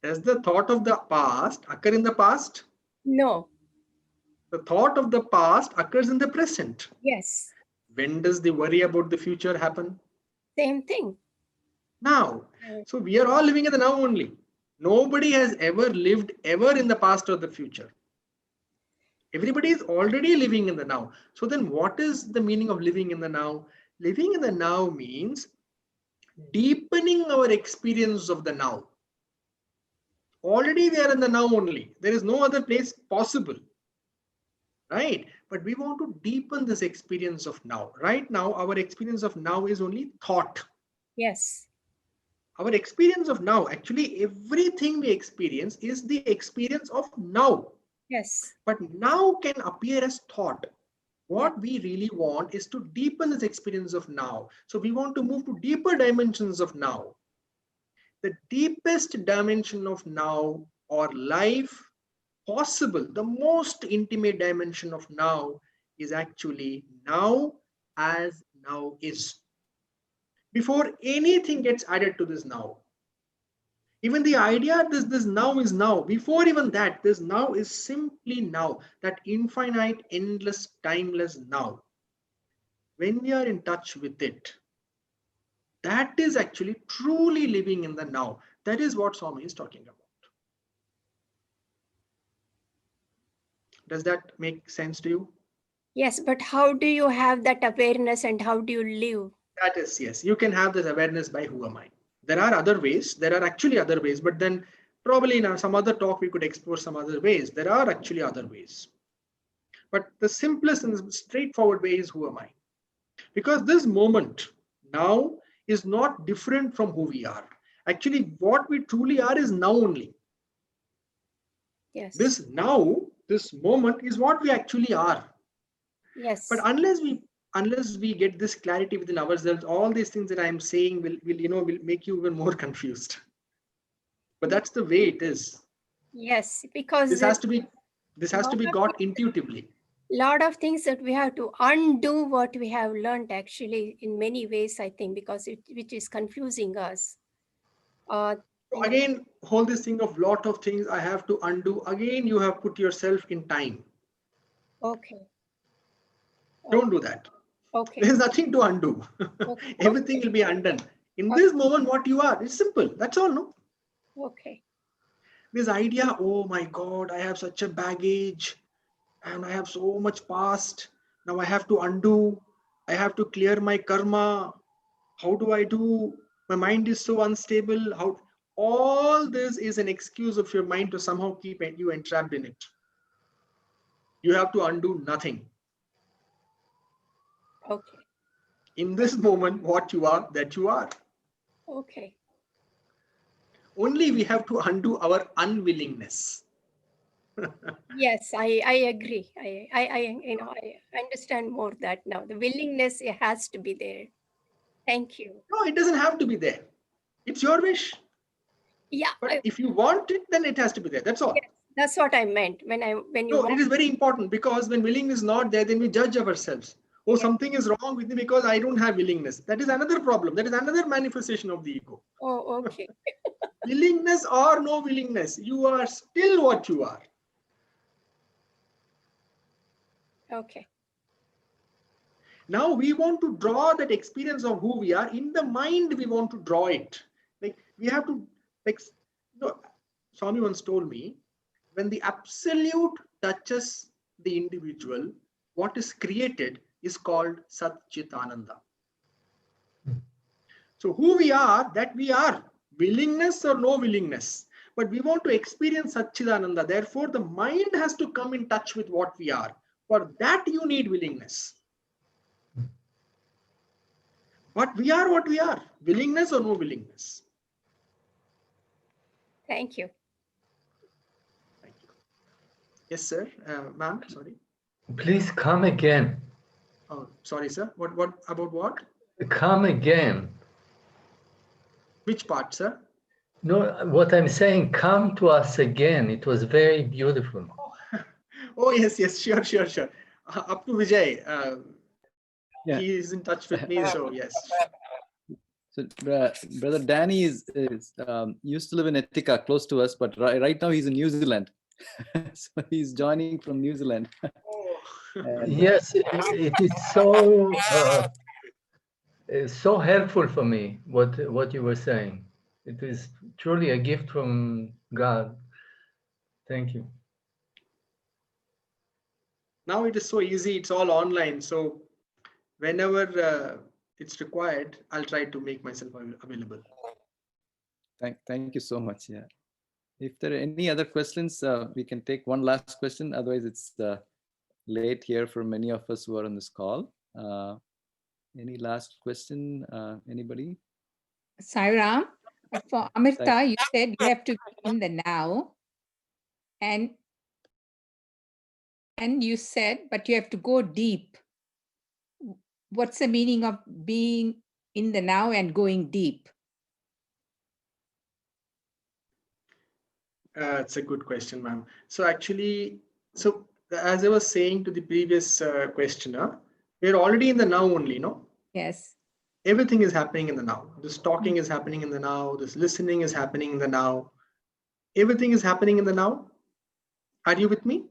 Does the thought of the past occur in the past? No. The thought of the past occurs in the present. Yes. When does the worry about the future happen? Same thing. Now. So we are all living in the now only. Nobody has ever lived ever in the past or the future. Everybody is already living in the now. So then what is the meaning of living in the now? Living in the now means deepening our experience of the now. Already we are in the now only. There is no other place possible. Right? But we want to deepen this experience of now. Right now, our experience of now is only thought. Yes. Our experience of now, actually, everything we experience is the experience of now. Yes. But now can appear as thought. What we really want is to deepen this experience of now. So we want to move to deeper dimensions of now. The deepest dimension of now or life possible, the most intimate dimension of now is actually now as now is. Before anything gets added to this now. Even the idea this now is now, before even that, this now is simply now, that infinite, endless, timeless now. When we are in touch with it, that is actually truly living in the now. That is what Swami is talking about. Does that make sense to you? Yes, but how do you have that awareness and how do you live? That is, yes, you can have this awareness by who am I. There are other ways, there are actually other ways, but then probably in some other talk we could explore some other ways. There are actually other ways. But the simplest and straightforward way is who am I? Because this moment now is not different from who we are. Actually, what we truly are is now only. Yes. This now, this moment is what we actually are. Yes. But unless we get this clarity within ourselves, all these things that I am saying will make you even more confused. But that's the way it is. Yes, because This has to be got intuitively. Lot of things that we have to undo what we have learned actually in many ways, I think, because which is confusing us. So again, whole this thing of lot of things I have to undo. Again, you have put yourself in time. Okay. Don't do that. Okay. There's nothing to undo. Okay. Everything will be undone. In this moment, what you are, it's simple. That's all, no? Okay. This idea, oh my God, I have such a baggage and I have so much past. Now I have to undo. I have to clear my karma. How do I do? My mind is so unstable. How? All this is an excuse of your mind to somehow keep you entrapped in it. You have to undo nothing. Okay. In this moment, what you are, that you are. Okay. Only we have to undo our unwillingness. Yes, I agree. I understand more that now. The willingness, it has to be there. Thank you. No, it doesn't have to be there. It's your wish. Yeah. But if you want it, then it has to be there. That's all. Yes, that's what I meant when you. No, it is very important, because when willingness is not there, then we judge ourselves. Oh, something is wrong with me because I don't have willingness. That is another problem. That is another manifestation of the ego. Oh, okay. Willingness or no willingness, you are still what you are. Okay. Now we want to draw that experience of who we are. In the mind, we want to draw it. Like we have to, like, Swami once told me, when the absolute touches the individual, what is created is called Sat Chit Ananda. So who we are, that we are, willingness or no willingness. But we want to experience Satchidananda. Therefore, the mind has to come in touch with what we are. For that, you need willingness. But we are what we are, willingness or no willingness. Thank you. Thank you. Yes, sir. Ma'am, sorry. Please come again. Oh, sorry, sir. What about what? Come again. Which part, sir? No, what I'm saying, come to us again. It was very beautiful. Oh, yes, sure. Up to Vijay. Yeah. He is in touch with me, so yes. So brother Danny is used to live in Etika, close to us, but right now he's in New Zealand. So he's joining from New Zealand. Oh. And, Yes, it is so helpful for me, what you were saying. It is truly a gift from God. Thank you. Now it is so easy, it's all online. So whenever it's required, I'll try to make myself available. Thank you so much. Yeah. If there are any other questions, we can take one last question. Otherwise, it's late here for many of us who are on this call. Any last question? Anybody? Sairam, for Amrita, you said you have to be in the now. And you said, but you have to go deep. What's the meaning of being in the now and going deep? It's a good question, ma'am. So actually, so as I was saying to the previous questioner, we're already in the now only, no? Yes. Everything is happening in the now. This talking is happening in the now. This listening is happening in the now. Everything is happening in the now. Are you with me?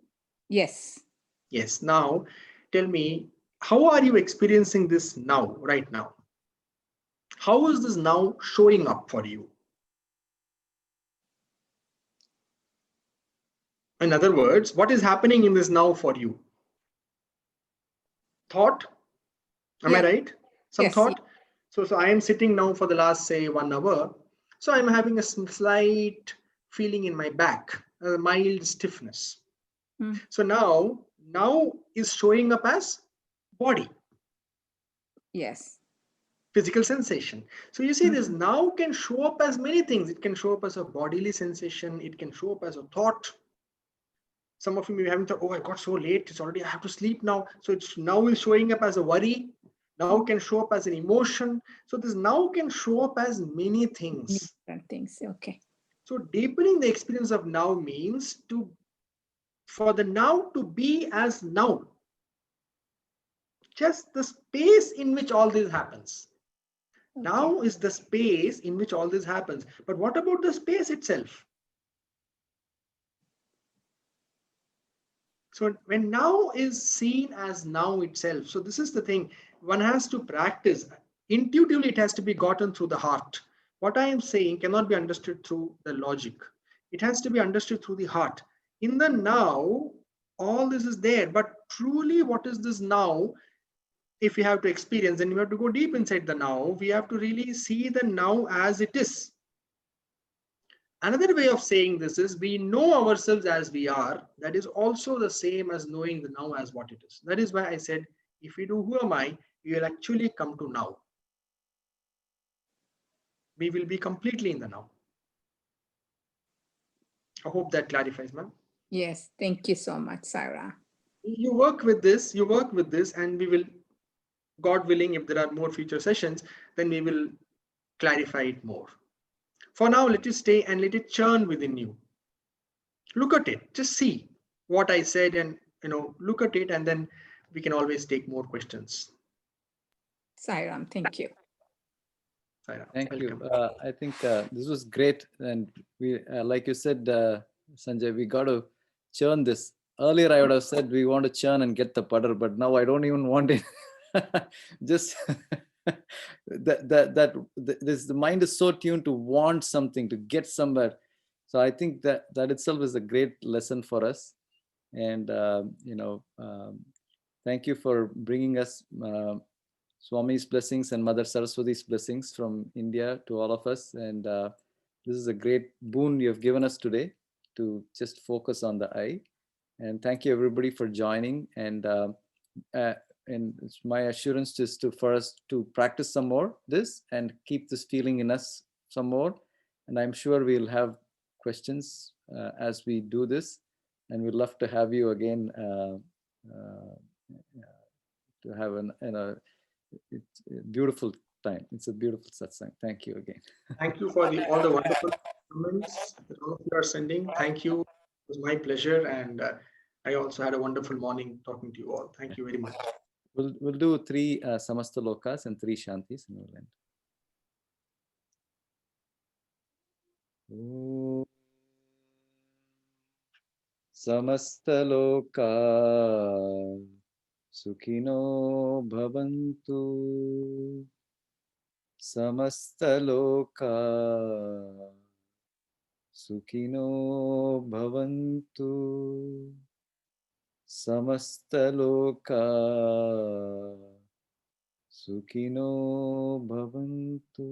Yes. Yes. Now, tell me, how are you experiencing this now, right now? How is this now showing up for you? In other words, what is happening in this now for you? Thought? Am I right? Some Yes. thought? So I am sitting now for the last, say, 1 hour. So I'm having a slight feeling in my back, a mild stiffness. So now is showing up as body. Yes. Physical sensation. So you see, this now can show up as many things. It can show up as a bodily sensation. It can show up as a thought. Some of you may be having thought, oh, I got so late. It's already, I have to sleep now. So it's now is showing up as a worry. Now can show up as an emotion. So this now can show up as many things. Different things. Okay. So deepening the experience of now means for the now to be as now. Just the space in which all this happens. Okay. Now is the space in which all this happens. But what about the space itself? So when now is seen as now itself, so this is the thing, one has to practice. Intuitively, it has to be gotten through the heart. What I am saying cannot be understood through the logic. It has to be understood through the heart. In the now, all this is there, but truly what is this now? If we have to experience, then we have to go deep inside the now. We have to really see the now as it is. Another way of saying this is we know ourselves as we are. That is also the same as knowing the now as what it is. That is why I said, if we do who am I, we will actually come to now. We will be completely in the now. I hope that clarifies, ma'am. Yes. Thank you so much, Sarah. You work with this, and we will, God willing, if there are more future sessions, then we will clarify it more. For now, let it stay and let it churn within you. Look at it, just see what I said and look at it, and then we can always take more questions. Sairam, thank you. Sairam, thank welcome. you. I think this was great. And we, like you said, Sanjay, we got to churn this. Earlier, I would have said we want to churn and get the butter, but now I don't even want it. Just this, the mind is so tuned to want something, to get somewhere. So I think that itself is a great lesson for us. And thank you for bringing us Swami's blessings and Mother Saraswati's blessings from India to all of us. And this is a great boon you have given us today to just focus on the I. And thank you everybody for joining. And it's my assurance just for us to practice some more this and keep this feeling in us some more. And I'm sure we'll have questions as we do this. And we'd love to have you again to have it's a beautiful time. It's a beautiful satsang. Thank you again. Thank you for all the wonderful comments that all of you are sending. Thank you. It was my pleasure. And I also had a wonderful morning talking to you all. Thank you very much. We'll do 3 Samasta Lokas and 3 Shantis, and we'll end. Om Samasta Loka Sukhino Bhavantu. Samasta Loka Sukhino Bhavantu. Samasta Loka Sukhino Bhavantu.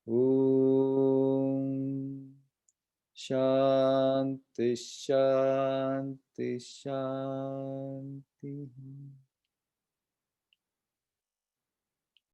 Om Shanti Shanti Shanti.